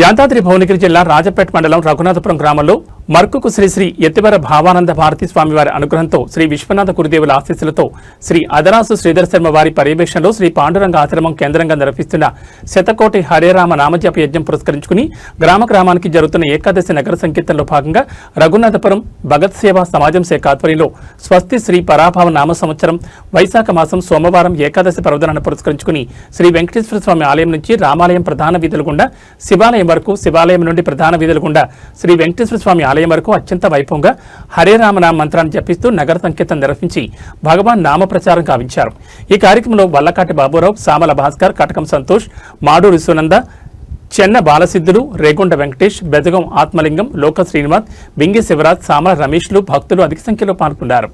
యాదాద్రి భువనగిరి జిల్లా రాజపేట మండలం రఘునాథపురం గ్రామంలో మర్కుకు శ్రీ శ్రీ ఎత్తివర భావానంద భారతీ స్వామి వారి అనుగ్రహంతో శ్రీ విశ్వనాథ గురుదేవుల ఆశీస్సులతో శ్రీ అదరాసు శ్రీధర శర్మ వారి పర్యవేక్షణలో శ్రీ పాండురంగ ఆశ్రమం కేంద్రంగా నిర్వహిస్తున్న శతకోటి హరేరామ నామజప యజ్ఞం పురస్కరించుకుని గ్రామానికి జరుగుతున్న ఏకాదశి నగర సంకీర్తనలో భాగంగా రఘునాథపురం భగత్ సేవా సమాజం శాఖ ఆధ్వర్యంలో స్వస్తి శ్రీ పరాభవ నామ సంవత్సరం వైశాఖ మాసం సోమవారం ఏకాదశి పర్వదినాన్ని పురస్కరించుకుని శ్రీ వెంకటేశ్వర స్వామి ఆలయం నుంచి రామాలయం ప్రధాన వీధుల గుండా శివాలయం వరకు, శివాలయం నుండి ప్రధాన వీధుల గుండా శ్రీ వెంకటేశ్వర స్వామి ఆలయం వరకు అత్యంత వైభవంగా హరే రామనామ మంత్రాన్ని జపిస్తూ నగర సంకీర్తన నిర్వహించి భగవాన్ నామ ప్రచారం గావించారు. ఈ కార్యక్రమంలో వల్లకాటి బాబురావు, సామల భాస్కర్, కటకం సంతోష్, మాడూరి సునంద, చెన్న బాలసిద్ధులు, రేగొండ వెంకటేష్, బెదగం ఆత్మలింగం, లోక శ్రీనివాస్, బింగి శివరాజ్, సామల రమేష్లు భక్తులు అధిక సంఖ్యలో పాల్గొన్నారు.